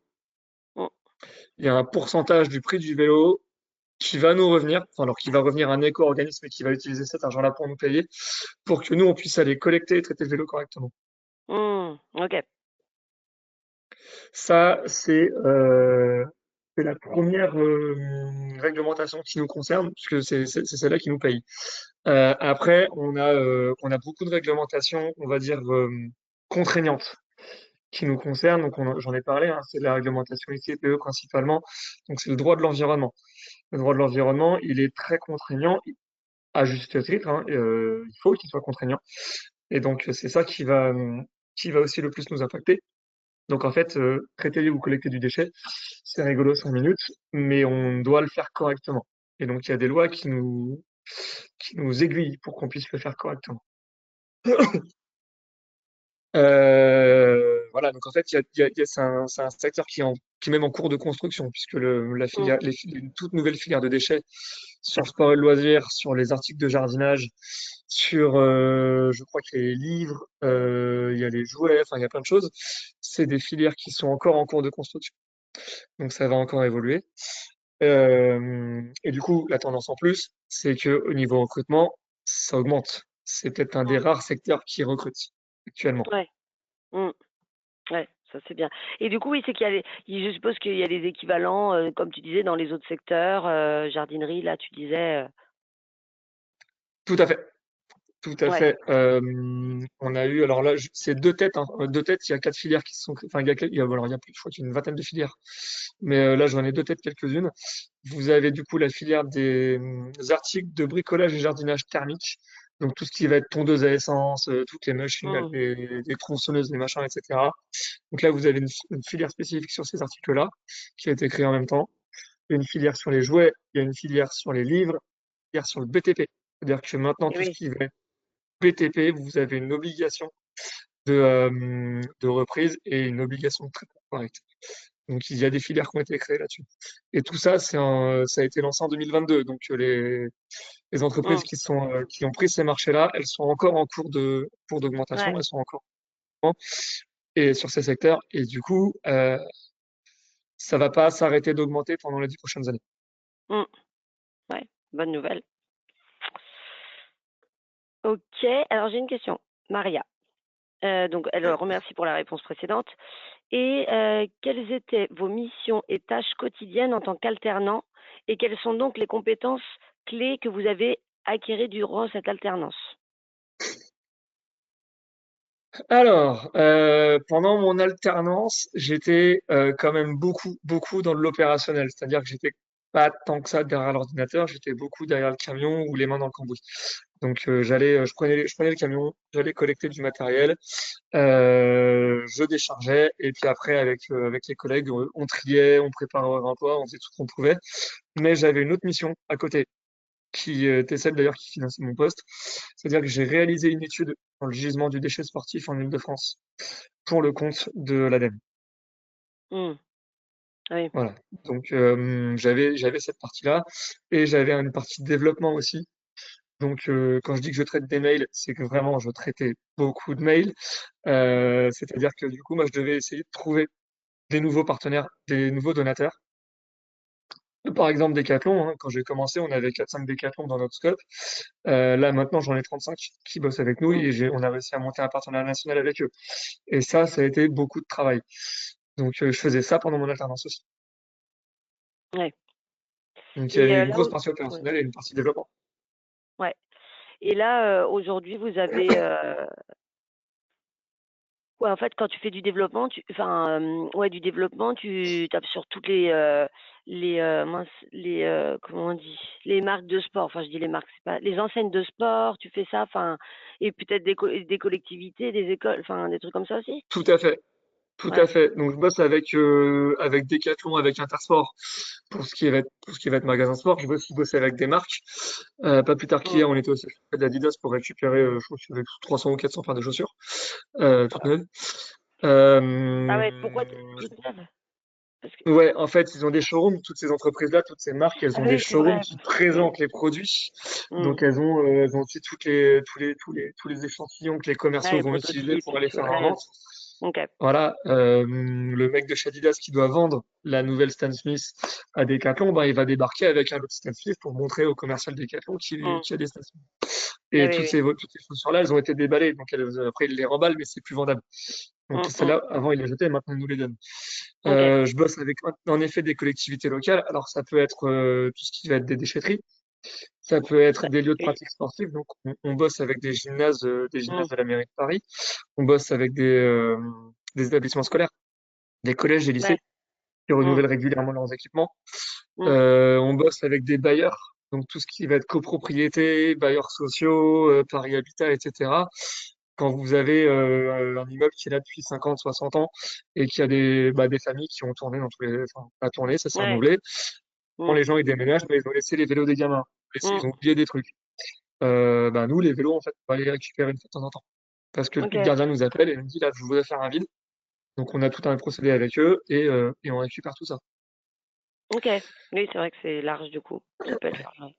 Mmh. Il y a un pourcentage du prix du vélo qui va nous revenir, enfin, alors qui va revenir à un éco-organisme et qui va utiliser cet argent-là pour nous payer, pour que nous, on puisse aller collecter et traiter le vélo correctement. Mmh. OK. Ça, c'est la première réglementation qui nous concerne, puisque c'est celle-là qui nous paye. Après, on a beaucoup de réglementations, on va dire, contraignantes qui nous concernent. Donc, j'en ai parlé, hein, c'est la réglementation ICPE principalement. Donc, c'est le droit de l'environnement. Le droit de l'environnement, il est très contraignant, à juste titre, hein, il faut qu'il soit contraignant. Et donc, c'est ça qui va aussi le plus nous impacter. Donc, en fait, traiter ou collecter du déchet, c'est rigolo 5 minutes, mais on doit le faire correctement. Et donc, il y a des lois qui nous aiguillent pour qu'on puisse le faire correctement. Voilà, donc en fait, c'est un secteur qui est même en cours de construction, puisque la Mm. filière, une toute nouvelle filière de déchets sur le sport et le loisir, sur les articles de jardinage, sur, je crois qu'il y a les livres, il y a les jouets, enfin, il y a plein de choses. C'est des filières qui sont encore en cours de construction, donc ça va encore évoluer. Et du coup, la tendance en plus, c'est que au niveau recrutement, ça augmente. C'est peut-être un des Mm. rares secteurs qui recrute actuellement. Ouais. Mm. Ouais, ça c'est bien. Et du coup, oui, c'est qu'il y a je suppose qu'il y a des équivalents, comme tu disais, dans les autres secteurs, jardinerie, là, tu disais. Tout à fait. Tout à Ouais. fait. On a eu, alors là, c'est deux têtes, hein. Deux têtes, il y a quatre filières qui se sont, enfin, alors, il y a plus, je crois qu'il y a une vingtaine de filières. Mais là, j'en ai deux têtes quelques-unes. Vous avez du coup la filière des articles de bricolage et jardinage thermique. Donc tout ce qui va être tondeuse à essence, toutes les machines, Mmh. les tronçonneuses, les machins, etc. Donc là, vous avez une filière spécifique sur ces articles-là, qui a été créée en même temps. Il y a une filière sur les jouets, il y a une filière sur les livres, une filière sur le BTP. C'est-à-dire que maintenant, Et tout ce oui. qui va être BTP, vous avez une obligation de reprise et une obligation de traitement correct. Donc il y a des filières qui ont été créées là-dessus. Et tout ça, ça a été lancé en 2022. Donc les entreprises Mmh. qui ont pris ces marchés-là, elles sont encore en cours Ouais. d'augmentation, elles sont encore en et sur ces secteurs. Et du coup, ça va pas s'arrêter d'augmenter pendant les 10 prochaines années. Mmh. Ouais, bonne nouvelle. OK, alors j'ai une question. Maria, donc elle remercie pour la réponse précédente et quelles étaient vos missions et tâches quotidiennes en tant qu'alternant et quelles sont donc les compétences clés que vous avez acquéries durant cette alternance? Alors, pendant mon alternance, j'étais quand même beaucoup dans l'opérationnel. C'est-à-dire que j'étais pas tant que ça derrière l'ordinateur, j'étais beaucoup derrière le camion ou les mains dans le cambouis. Donc je prenais le camion, j'allais collecter du matériel, je déchargeais et puis après avec les collègues, on triait, on préparait au remploi, on faisait tout ce qu'on pouvait. Mais j'avais une autre mission à côté qui était celle d'ailleurs qui finançait mon poste. C'est-à-dire que j'ai réalisé une étude dans le gisement du déchet sportif en Île-de-France pour le compte de l'ADEME. Mmh. Oui. Voilà. Donc j'avais cette partie-là et j'avais une partie de développement aussi. Donc quand je dis que je traite des mails, c'est que vraiment je traitais beaucoup de mails. C'est-à-dire que du coup moi je devais essayer de trouver des nouveaux partenaires, des nouveaux donateurs. Par exemple Decathlon, hein, quand j'ai commencé, on avait 4-5 Decathlon dans notre scope. Là, maintenant, j'en ai 35 qui bossent avec nous Mmh. et on a réussi à monter un partenariat national avec eux. Et ça a été beaucoup de travail. Donc, je faisais ça pendant mon alternance aussi. Ouais. Donc, il y Et avait une là grosse au partie Ouais, opérationnelle et une partie développement. ouais. Et là, aujourd'hui, vous avez, ouais, en fait, quand tu fais du développement, ouais, du développement, tu tapes sur toutes mince, comment on dit? Les marques de sport. Enfin, je dis les marques, c'est pas les enseignes de sport, tu fais ça, enfin et peut-être des collectivités, des écoles, enfin, des trucs comme ça aussi? Tout à fait. Tout à Ouais. fait. Donc, je bosse avec Decathlon, avec Intersport pour ce qui va être magasin sport. Je bosse aussi bosser avec des marques. Pas plus tard Mmh. qu'hier, on était aussi chez d'Adidas pour récupérer, je crois qu'il y avait 300 ou 400 paires de chaussures, toutes neuves. Ah Euh, ouais, pourquoi toutes neuves? Parce que Ouais, en fait, ils ont des showrooms, toutes ces entreprises-là, toutes ces marques, elles ah ont des oui, c'est showrooms vrai. qui Mmh. présentent les produits. Mmh. Donc, elles ont aussi tous les échantillons que les Ouais, commerciaux les vont utiliser prototypes pour et aller tout, faire leur ouais. vente. OK. Voilà, le mec de chez Adidas qui doit vendre la nouvelle Stan Smith à Decathlon, bah, il va débarquer avec un autre Stan Smith pour montrer au commercial Decathlon Mmh. qui a des Stan Smith. Ah Et oui, oui. toutes ces chaussures-là, elles ont été déballées. Donc, après, il les remballe, mais c'est plus vendable. Donc, Mmh mh. celles-là, avant, il les jetait, maintenant, il nous les donne. OK. Je bosse avec, en effet, des collectivités locales. Alors, ça peut être tout ce qui va être des déchetteries. Ça peut être Ouais. des lieux de Oui. pratique sportive. Donc, on bosse avec des gymnases Mmh. de la mairie de Paris. On bosse avec des établissements scolaires, des collèges et lycées Ouais. qui Mmh. renouvellent régulièrement leurs équipements. Mmh. On bosse avec des bailleurs. Donc, tout ce qui va être copropriété, bailleurs sociaux, Paris Habitat, etc. Quand vous avez un immeuble qui est là depuis 50, 60 ans et qu'il y a des familles qui ont tourné enfin, pas tourné, ça s'est Ouais. renouvelé. Quand Mmh. les gens ils déménagent, ils ont laissé les vélos des gamins. Ils Mmh. ont oublié des trucs. Nous, les vélos, en fait, on va les récupérer une fois de temps en temps. parce que le OK, gardien nous appelle et nous dit, là, je voudrais faire un vide. Donc, on a tout un procédé avec eux et on récupère tout ça. OK. Oui, c'est vrai que c'est large du coup. Ça peut être large, ouais.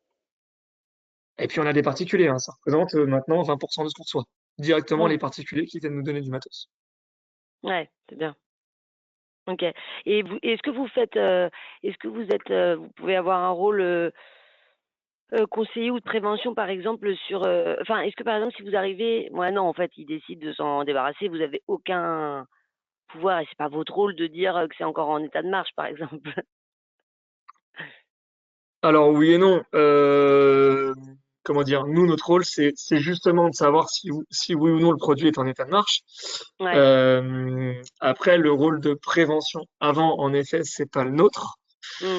Et puis, on a des particuliers, hein, ça représente maintenant 20% de ce qu'on reçoit. Directement, Mmh. les particuliers qui viennent nous donner du matos. Ouais, c'est bien. OK. Et vous est-ce que vous faites, est-ce que vous êtes, vous pouvez avoir un rôle, conseiller ou de prévention par exemple sur, enfin, est-ce que par exemple si vous arrivez ouais non en fait, ils décident de s'en débarrasser, vous avez aucun pouvoir et c'est pas votre rôle de dire, que c'est encore en état de marche par exemple? Alors oui et non. Comment dire? Nous, notre rôle, c'est justement de savoir si oui ou non le produit est en état de marche. Ouais. Après, le rôle de prévention avant, en effet, c'est pas le nôtre. Mmh.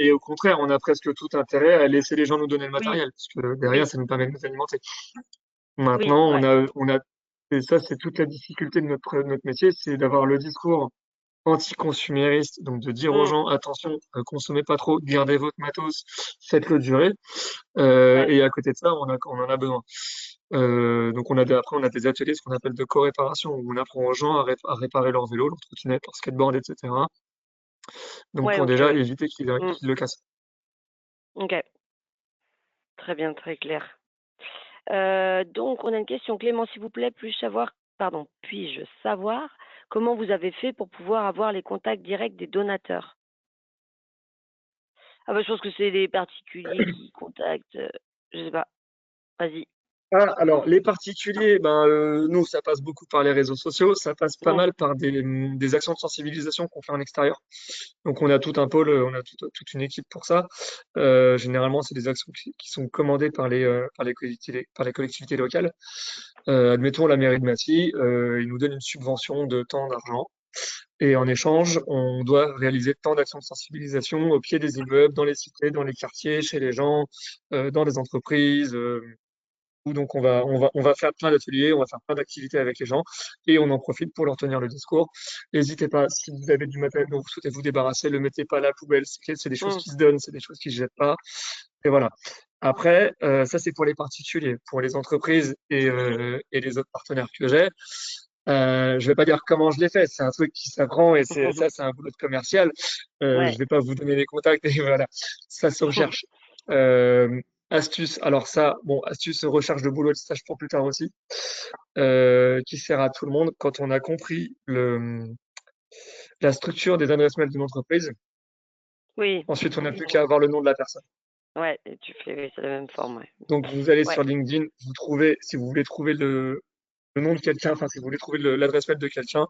Et au contraire, on a presque tout intérêt à laisser les gens nous donner le Oui, matériel, parce que derrière, oui, ça nous permet de nous alimenter. oui, Maintenant, c'est vrai. et ça, c'est toute la difficulté de notre métier, c'est d'avoir le discours anti-consumériste, donc de dire aux Mmh. gens, attention, consommez pas trop, gardez votre matos, faites-le durer. Ouais. Et à côté de ça, on en a besoin. Donc après, on a des ateliers, ce qu'on appelle de co-réparation, où on apprend aux gens à réparer leur vélo, leur trottinette, leur skateboard, etc. Donc Ouais, pour OK, déjà oui. éviter Mmh. qu'ils le cassent. OK. Très bien, très clair. Donc on a une question. Clément, s'il vous plaît, puis-je savoir comment vous avez fait pour pouvoir avoir les contacts directs des donateurs? Ah bah, je pense que c'est les particuliers qui contactent, je sais pas. Vas-y. Ah, alors, les particuliers, nous, ça passe beaucoup par les réseaux sociaux, ça passe pas Mmh. mal par des actions de sensibilisation qu'on fait en extérieur. Donc, on a tout un pôle, on a toute une équipe pour ça. Généralement, c'est des actions qui sont commandées par les collectivités locales. Admettons la mairie de Massy, ils nous donnent une subvention de tant d'argent. Et en échange, on doit réaliser tant d'actions de sensibilisation au pied des immeubles, dans les cités, dans les quartiers, chez les gens, dans les entreprises. Où donc on va faire plein d'ateliers, on va faire plein d'activités avec les gens et on en profite pour leur tenir le discours. N'hésitez pas, si vous avez du matériel dont vous souhaitez vous débarrasser, le mettez pas à la poubelle. C'est des choses Mmh. qui se donnent, c'est des choses qui se jettent pas. Et voilà. Après, ça c'est pour les particuliers, pour les entreprises et les autres partenaires que j'ai. Je vais pas dire comment je l'ai fait, c'est un truc qui s'apprend et c'est un boulot de commercial. Je Ouais. vais pas vous donner les contacts et voilà, ça se recherche. Euh, Astuce, alors ça, bon, astuce recherche de boulot et de stage pour plus tard aussi, qui sert à tout le monde quand on a compris la structure des adresses mail d'une entreprise. Oui. Ensuite, on n'a plus qu'à avoir le nom de la personne. Ouais et tu fais oui, c'est la même forme, ouais. Donc, vous allez Ouais. sur LinkedIn, vous trouvez, si vous voulez trouver le nom de quelqu'un, enfin, si vous voulez trouver l'adresse mail de quelqu'un,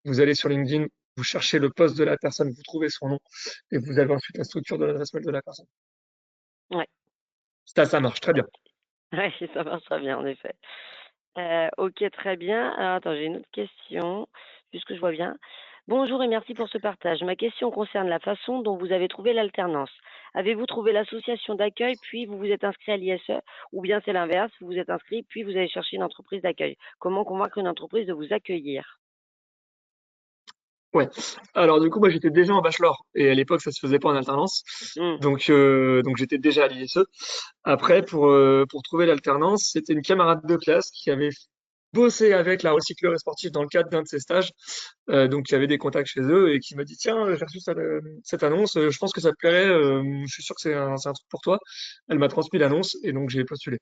vous allez sur LinkedIn, vous cherchez le poste de la personne, vous trouvez son nom et vous avez ensuite la structure de l'adresse mail de la personne. Ouais. Ça marche très bien. Ouais, ça marche très bien en effet. OK, très bien. Alors attends, j'ai une autre question, puisque je vois bien. Bonjour et merci pour ce partage. Ma question concerne la façon dont vous avez trouvé l'alternance. Avez-vous trouvé l'association d'accueil, puis vous vous êtes inscrit à l'ISE, ou bien c'est l'inverse, vous vous êtes inscrit, puis vous avez cherché une entreprise d'accueil? Comment convaincre une entreprise de vous accueillir? Ouais. Alors du coup, moi j'étais déjà en bachelor et à l'époque ça se faisait pas en alternance, Mmh. donc j'étais déjà à l'ISE. Après, pour trouver l'alternance, c'était une camarade de classe qui avait bossé avec la recycleur et sportive dans le cadre d'un de ses stages, donc qui avait des contacts chez eux et qui m'a dit tiens, j'ai reçu cette annonce, je pense que ça te plairait, je suis sûr que c'est un truc pour toi. Elle m'a transmis l'annonce et donc j'ai postulé.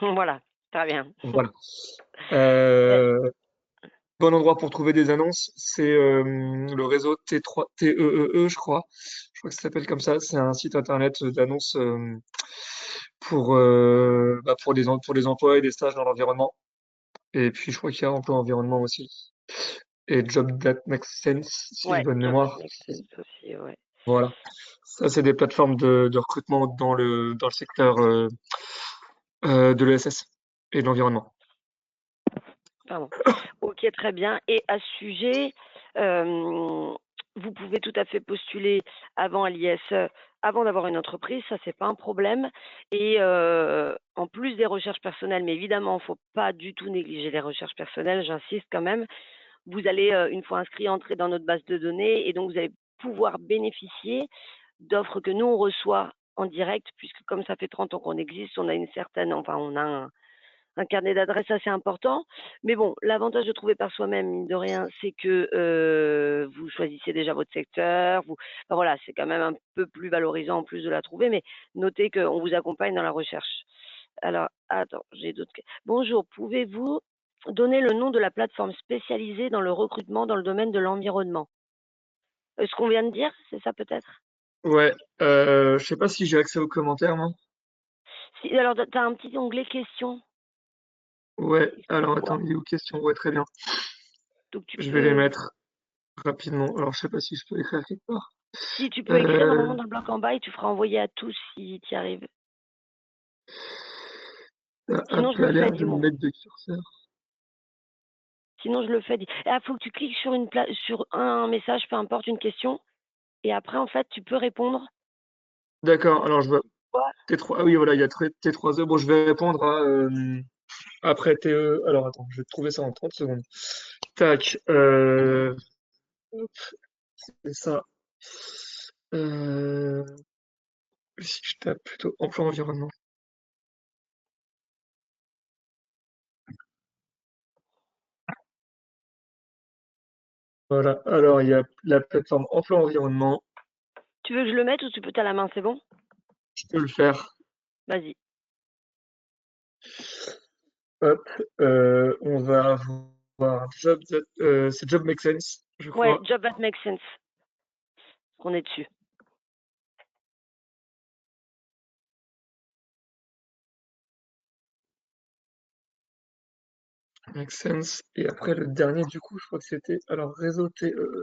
Voilà, très bien. Donc voilà. Ouais, Euh, Bon endroit pour trouver des annonces, c'est le réseau T3, TEEE, je crois. Je crois que ça s'appelle comme ça. C'est un site internet d'annonces pour les emplois et des stages dans l'environnement. Et puis je crois qu'il y a emploi environnement aussi. Et Job That Makes Sense, si j'ai ouais, bonne Job that mémoire. makes sense aussi, ouais. Voilà. Ça, c'est des plateformes de recrutement dans le secteur de l'ESS et de l'environnement. Pardon. OK, très bien et à ce sujet, hem, vous pouvez tout à fait postuler avant à l'ISE, avant d'avoir une entreprise, ça c'est pas un problème et en plus des recherches personnelles, mais évidemment, il faut pas du tout négliger les recherches personnelles, j'insiste quand même. Vous allez, une fois inscrit, entrer dans notre base de données et donc vous allez pouvoir bénéficier d'offres que nous on reçoit en direct, puisque comme ça fait 30 ans qu'on existe, on a on a un carnet d'adresses assez important. Mais bon, l'avantage de trouver par soi-même, mine de rien, c'est que vous choisissez déjà votre secteur. Enfin, voilà, c'est quand même un peu plus valorisant en plus de la trouver, mais notez qu'on vous accompagne dans la recherche. Alors, attends, j'ai d'autres questions. Bonjour, pouvez-vous donner le nom de la plateforme spécialisée dans le recrutement dans le domaine de l'environnement? Ce qu'on vient de dire, c'est ça peut-être? Ouais, je sais pas si j'ai accès aux commentaires, moi. Si, alors, tu as un petit onglet questions. Ouais, C'est alors attends, quoi? il est où question? Ouais, très bien. Donc, tu Je vais les peux, mettre rapidement. Alors, je sais pas si je peux écrire quelque part. si tu peux écrire Euh, normalement dans le bloc en bas et tu feras envoyer à tous si tu y arrives. Ça a Sinon, je pas le fais, l'air de me dis-moi. mettre de curseur. Sinon, je le fais. Ah, faut que tu cliques sur sur un message, peu importe, une question. Et après, en fait, tu peux répondre. D'accord, alors je vois Quoi? T3. Ah oui, voilà, il y a T3E. Bon, je vais répondre après TE. Alors attends, je vais te trouver ça en 30 secondes. Tac, hop, c'est ça. Euh, Si je tape plutôt emploi environnement. Voilà, alors il y a la plateforme emploi environnement. Tu veux que je le mette ou tu peux t'as la main, c'est bon? Je peux le faire. Vas-y. Hop, on va avoir c'est Job Make Sense, je Ouais, crois. job that makes sense. On est dessus. Make Sense. Et après, le dernier, du coup, je crois que c'était, alors, réseau TE,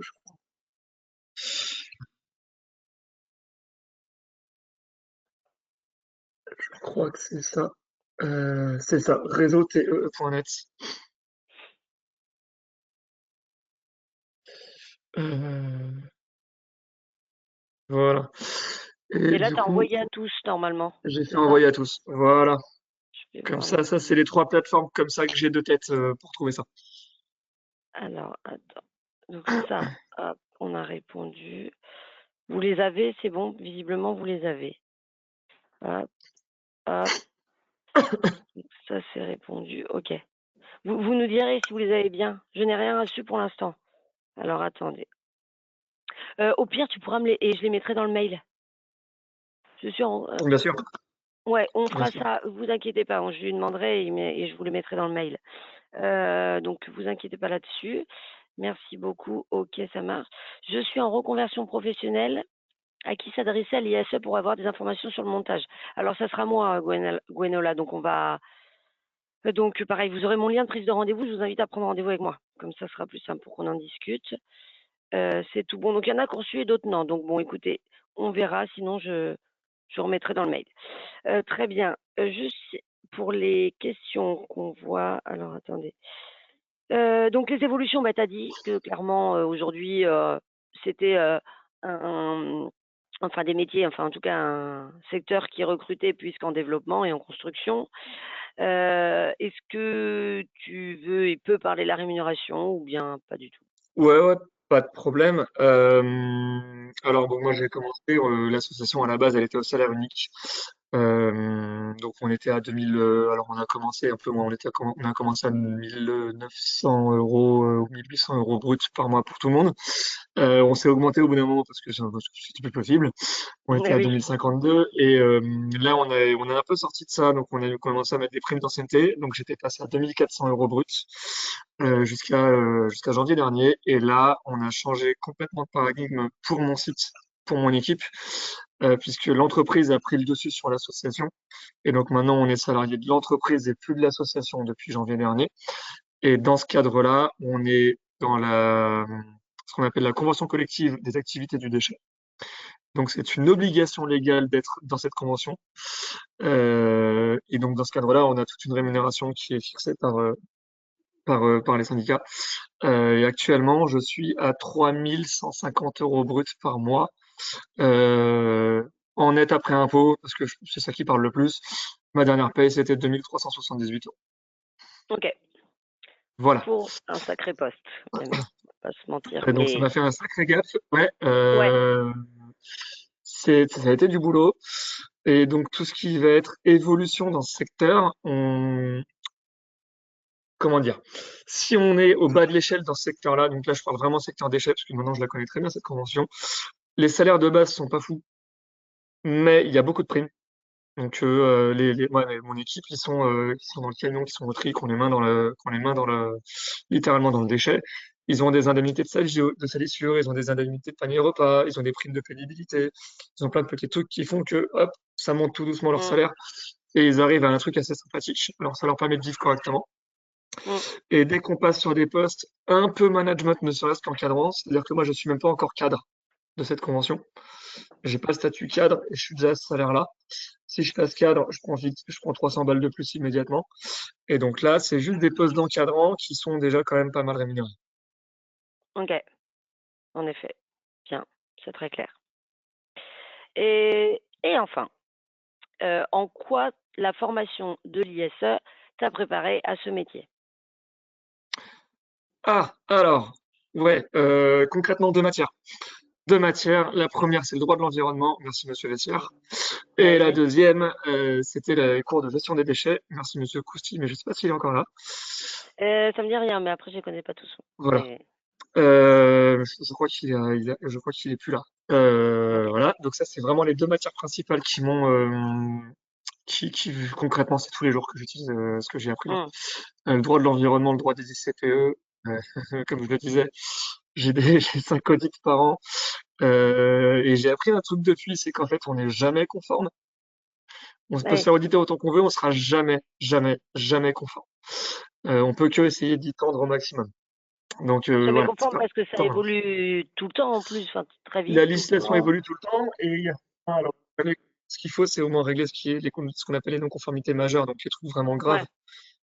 je crois que c'est ça, réseau TE.net. Euh, voilà. Et Et là, du tu as coup, envoyé à tous, normalement. j'ai fait C'est ça? envoyer à tous. Voilà. Je vais Comme voir là. ça, c'est les trois plateformes comme ça que j'ai de tête pour trouver ça. Alors, attends. Donc ça, hop, on a répondu. Vous les avez, c'est bon? Visiblement, vous les avez. Hop, hop. Donc ça, c'est répondu. OK. Vous nous direz si vous les avez bien. Je n'ai rien reçu pour l'instant. Alors, attendez. Au pire, tu pourras me les... Et je les mettrai dans le mail. Je suis en... Bien sûr, Ouais, on bien fera sûr. ça. Vous inquiétez pas. Je lui demanderai et je vous les mettrai dans le mail. Donc, vous inquiétez pas là-dessus. Merci beaucoup. OK, ça marche. Je suis en reconversion professionnelle. À qui s'adresser à l'ISE pour avoir des informations sur le montage? Alors, ça sera moi, Gwenola. Donc, donc, pareil, vous aurez mon lien de prise de rendez-vous. Je vous invite à prendre rendez-vous avec moi. Comme ça sera plus simple pour qu'on en discute. C'est tout bon. Donc, il y en a qui ont reçu et d'autres non. Donc, bon, écoutez, on verra. Sinon, je remettrai dans le mail. Très bien. Juste pour les questions qu'on voit. Alors, attendez. Donc, les évolutions, bah, tu as dit que clairement, aujourd'hui, c'était enfin des métiers, enfin en tout cas un secteur qui recrutait puisqu'en développement et en construction. Est-ce que tu veux et peux parler de la rémunération ou bien pas du tout? Ouais, ouais, pas de problème. Alors, bon, moi, j'ai commencé, l'association à la base, elle était au salaire unique. Donc, on était à 2000, alors on a commencé un peu moins, on a commencé à 1900 € ou 1800 € brut par mois pour tout le monde. On s'est augmenté au bout d'un moment parce que c'était plus possible. On était Eh à oui. 2052 et là on est un peu sorti de ça, donc on a commencé à mettre des primes d'ancienneté. Donc j'étais passé à 2400 € brut jusqu'à janvier dernier et là on a changé complètement de paradigme pour mon site, pour mon équipe, puisque l'entreprise a pris le dessus sur l'association et donc maintenant on est salarié de l'entreprise et plus de l'association depuis janvier dernier. Et dans ce cadre-là, on est dans ce qu'on appelle la convention collective des activités du déchet. Donc c'est une obligation légale d'être dans cette convention. Et donc dans ce cadre-là, on a toute une rémunération qui est fixée par les syndicats. Et actuellement, je suis à 3150 € brut par mois, euh, en net après impôt, parce que c'est ça qui parle le plus. Ma dernière paye, c'était 2378 €. OK. Voilà. Pour un sacré poste, même, on va pas se mentir. Donc ça Mais m'a fait un sacré gap. Ouais. ouais, ça a été du boulot. Et donc, tout ce qui va être évolution dans ce secteur, comment dire? Si on est au bas de l'échelle dans ce secteur-là, donc là, je parle vraiment secteur déchets, parce que maintenant, je la connais très bien, cette convention. Les salaires de base sont pas fous, mais il y a beaucoup de primes. Donc, moi, mon équipe, ils sont dans le camion, qui sont au tri, qu'on les mains dans littéralement dans le déchet. Ils ont des indemnités de salissure, ils ont des indemnités de panier repas, ils ont des primes de pénibilité, ils ont plein de petits trucs qui font que, hop, ça monte tout doucement leur Mm, salaire et ils arrivent à un truc assez sympathique. Alors, ça leur permet de vivre correctement. mm. Et dès qu'on passe sur des postes un peu management, ne serait-ce qu'encadrant, c'est-à-dire que moi, je suis même pas encore cadre de cette convention. J'ai pas le statut cadre et je suis déjà à ce salaire-là. Si je passe cadre, je prends 300 balles de plus immédiatement. Et donc là, c'est juste des postes d'encadrant qui sont déjà quand même pas mal rémunérés. Ok, en effet. Bien, c'est très clair. Et enfin, en quoi la formation de l'ISE t'a préparé à ce métier? Ah, alors, ouais, concrètement, deux matières. Deux matières. La première, c'est le droit de l'environnement. Merci, monsieur Vessière. Et la Vas-y. deuxième, c'était les cours de gestion des déchets. Merci, monsieur Cousty, mais je sais pas s'il est encore là. Ça me dit rien, mais après, je les connais pas tous. Voilà. Mais Je crois je crois qu'il est plus là. ok. Voilà. Donc ça, c'est vraiment les deux matières principales qui concrètement, c'est tous les jours que j'utilise ce que j'ai appris là. Mm. Le droit de l'environnement, le droit des ICPE, comme je le disais, j'ai 5 audits par an. Et j'ai appris un truc depuis, c'est qu'en fait, on n'est jamais conforme. On peut se Ouais. faire auditer autant qu'on veut, on sera jamais, jamais, jamais conforme. On peut que essayer d'y tendre au maximum. Donc Jamais voilà, c'est conforme pas parce que ça tant grave. évolue tout le temps en plus, enfin très La vite, tout le législation temps. évolue tout le temps et alors, ce qu'il faut, c'est au moins régler ce qu'on appelle les non-conformités majeures, donc les trucs vraiment graves. Ouais.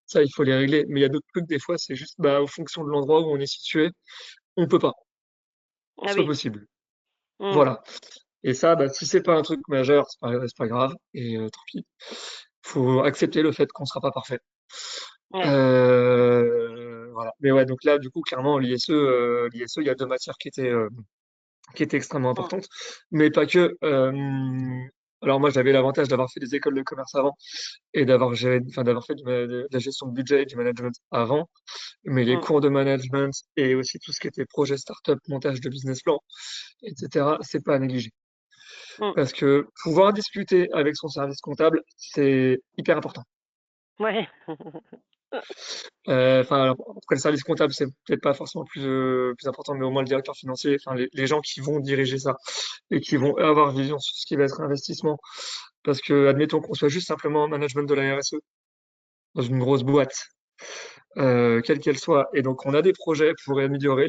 Ça, il faut les régler. Mais il y a d'autres trucs, des fois, c'est juste, bah, en fonction de l'endroit où on est situé, on peut pas. Ah C'est pas oui. possible. Mm. Voilà. Et ça, bah, si c'est pas un truc majeur, c'est pas grave. Et tant pis. Faut accepter le fait qu'on sera pas parfait. Ouais. Voilà. Mais ouais, donc là, du coup, clairement, l'ISE, il y a deux matières qui était extrêmement Mm. importante, mais pas que. Alors moi, j'avais l'avantage d'avoir fait des écoles de commerce avant et d'avoir fait de la gestion de budget et du management avant, mais les Mm. cours de management et aussi tout ce qui était projet startup, montage de business plan, etc., c'est pas à négliger. Mm. Parce que pouvoir discuter avec son service comptable, c'est hyper important. Ouais. Enfin, alors, après le service comptable, c'est peut-être pas forcément plus important, mais au moins le directeur financier, enfin les gens qui vont diriger ça et qui vont avoir vision sur ce qui va être investissement. Parce que, admettons qu'on soit juste simplement en management de la RSE dans une grosse boîte, quelle qu'elle soit, et donc on a des projets pour améliorer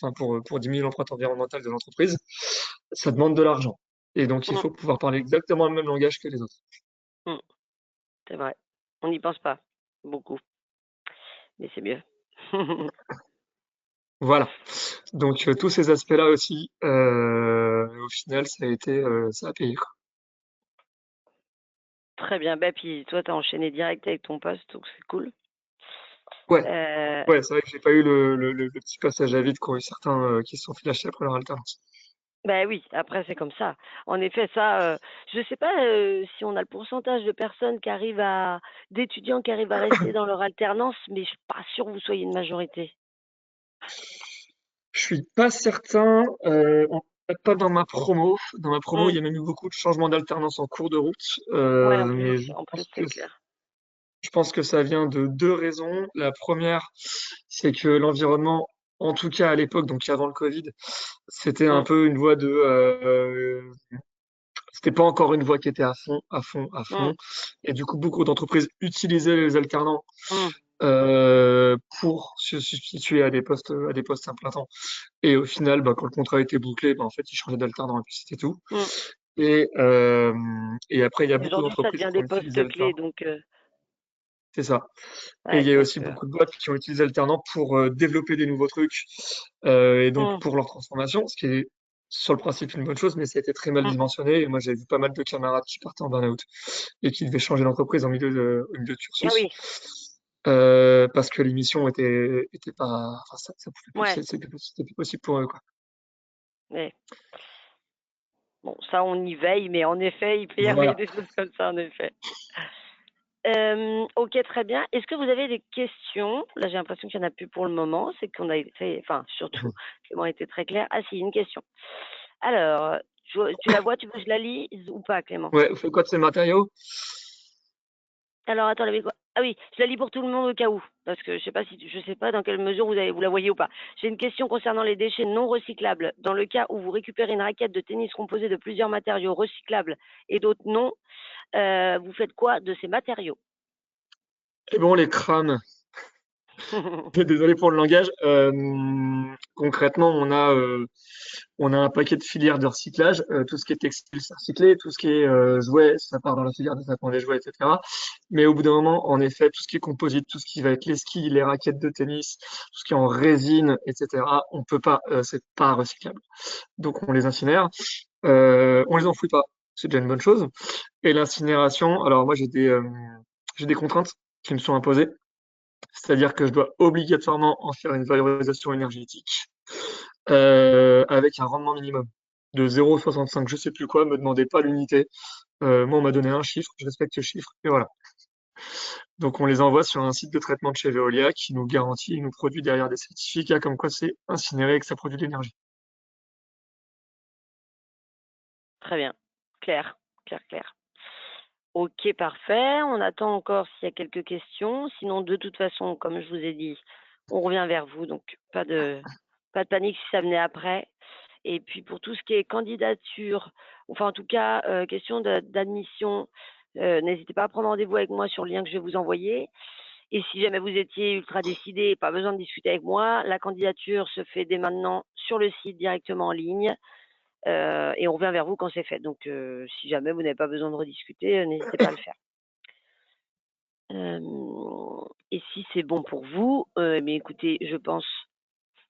enfin, pour diminuer l'empreinte environnementale de l'entreprise, ça demande de l'argent. Et donc il Mm. faut pouvoir parler exactement le même langage que les autres. Mm. C'est vrai. On n'y pense pas beaucoup, mais c'est mieux. Voilà. Donc tous ces aspects-là aussi, au final, ça a payé, quoi. Très bien. Bah, puis toi, tu as enchaîné direct avec ton poste, donc c'est cool. Ouais, Euh, ouais, c'est vrai que j'ai pas eu le petit passage à vide qu'ont eu certains qui se sont fait lâcher après leur alternance. Bah oui, après c'est comme ça. En effet, ça, je sais pas si on a le pourcentage de personnes qui arrivent à, d'étudiants qui arrivent à rester dans leur alternance, mais je suis pas sûre que vous soyez une majorité. Je suis pas certain, pas dans ma promo. Dans ma promo, il Hmm. y a même eu beaucoup de changements d'alternance en cours de route, Ouais, mais en plus c'est clair. je pense que ça vient de deux raisons. La première, c'est que l'environnement, en tout cas à l'époque, donc avant le Covid, c'était un Hmm. peu une voie c'était pas encore une voie qui était à fond, à fond, à Hmm. fond. Et du coup, beaucoup d'entreprises utilisaient les alternants Hmm. pour se substituer à des postes à plein temps. Et au final, bah, quand le contrat était bouclé, bah, en fait, ils changeaient d'alternant et puis c'était tout. Hmm. Et, euh, et après, il y a Et beaucoup aujourd'hui, ça d'entreprises devient qui ont des utilisé postes clés, alternant. donc C'est ça. Et il ouais, y a parce aussi que. beaucoup de boîtes qui ont utilisé alternant pour développer des nouveaux trucs et donc Hmm. pour leur transformation, ce qui est sur le principe une bonne chose, mais ça a été très mal Hmm. dimensionné. Et moi, j'ai vu pas mal de camarades qui partaient en burn-out et qui devaient changer d'entreprise au milieu de Ah cursus oui, parce que l'émission était pas, enfin, ça pouvait plus, ouais, c'était plus possible pour eux, quoi. ouais. Bon, ça, on y veille, mais en effet, il peut y avoir Voilà. des choses comme ça, en effet. Ok, très bien. Est-ce que vous avez des questions? Là, j'ai l'impression qu'il n'y en a plus pour le moment. C'est qu'on a été, enfin, surtout, Clément a été très clair. Ah, si, une question. Alors, tu la vois, tu veux que je la lise ou pas, Clément? Ouais, vous faites quoi de ces matériaux? Alors, attends, elle avait quoi? Ah oui, je la lis pour tout le monde au cas où, parce que je sais pas dans quelle mesure vous la voyez ou pas. J'ai une question concernant les déchets non recyclables. Dans le cas où vous récupérez une raquette de tennis composée de plusieurs matériaux recyclables et d'autres non, vous faites quoi de ces matériaux? Et bon, les crânes. Désolé pour le langage. Concrètement, on a un paquet de filières de recyclage. Tout ce qui est textile, c'est recyclé. Tout ce qui est jouets, ça part dans la filière de traitement des jouets, etc. Mais au bout d'un moment, en effet, tout ce qui est composite, tout ce qui va être les skis, les raquettes de tennis, tout ce qui est en résine, etc., on peut pas, c'est pas recyclable. Donc on les incinère. On les enfouit pas. C'est déjà une bonne chose. Et l'incinération, alors moi j'ai des contraintes qui me sont imposées. C'est-à-dire que je dois obligatoirement en faire une valorisation énergétique avec un rendement minimum de 0,65, je sais plus quoi, me demandez pas l'unité. Moi, on m'a donné un chiffre, je respecte ce chiffre, et voilà. Donc, on les envoie sur un site de traitement de chez Veolia qui nous garantit, il nous produit derrière des certificats comme quoi c'est incinéré et que ça produit de l'énergie. Très bien. Clair, clair, clair. Ok, parfait. On attend encore s'il y a quelques questions. Sinon, de toute façon, comme je vous ai dit, on revient vers vous. Donc, pas de panique si ça venait après. Et puis, pour tout ce qui est candidature, enfin, en tout cas, question d'admission, n'hésitez pas à prendre rendez-vous avec moi sur le lien que je vais vous envoyer. Et si jamais vous étiez ultra décidé, pas besoin de discuter avec moi, la candidature se fait dès maintenant sur le site directement en ligne. Et on revient vers vous quand c'est fait. Donc, si jamais vous n'avez pas besoin de rediscuter, n'hésitez pas à le faire. Et si c'est bon pour vous, mais écoutez, je pense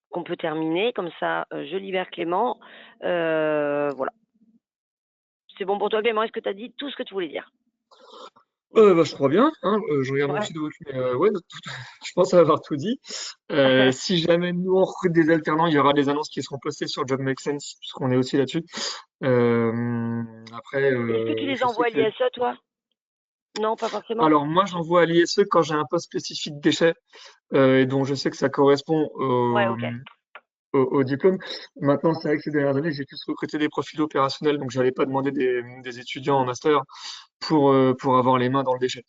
qu'on peut terminer. Comme ça, je libère Clément. Voilà. C'est bon pour toi, Clément? Est-ce que tu as dit tout ce que tu voulais dire? Bah, je crois bien, hein, je regarde mon Ouais. petit document, mais ouais, je pense avoir tout dit. Si jamais nous on recrute des alternants, il y aura des annonces qui seront postées sur Job Make Sense, puisqu'on est aussi là-dessus. Après, Est-ce que tu les je sais envoies à qu'il y a... l'ISE, toi? Non, pas forcément. Alors moi, j'envoie à l'ISE quand j'ai un poste spécifique déchets et dont je sais que ça correspond Ouais, ok. au diplôme. Maintenant, c'est vrai que ces dernières années, j'ai plus recruté des profils opérationnels, donc j'allais pas demander des étudiants en master pour avoir les mains dans le déchet.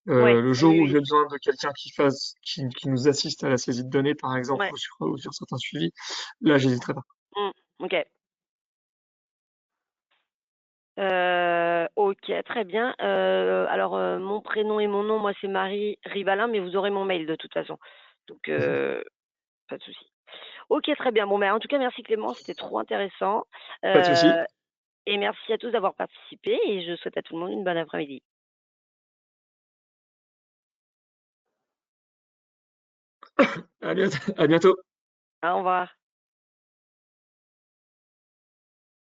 Ouais, Le oui, jour où oui. j'ai besoin de quelqu'un qui nous assiste à la saisie de données, par exemple, Ouais. ou sur certains suivis, là, j'hésiterai pas. Ok. Ok, très bien. Alors, mon prénom et mon nom, moi, c'est Marie Rivalin, mais vous aurez mon mail de toute façon. Donc, pas de souci. Ok, très bien. Bon, ben, en tout cas, merci Clément, c'était trop intéressant. Pas de souci. Euh, et merci à tous d'avoir participé et je souhaite à tout le monde une bonne après-midi. À bientôt. Au revoir.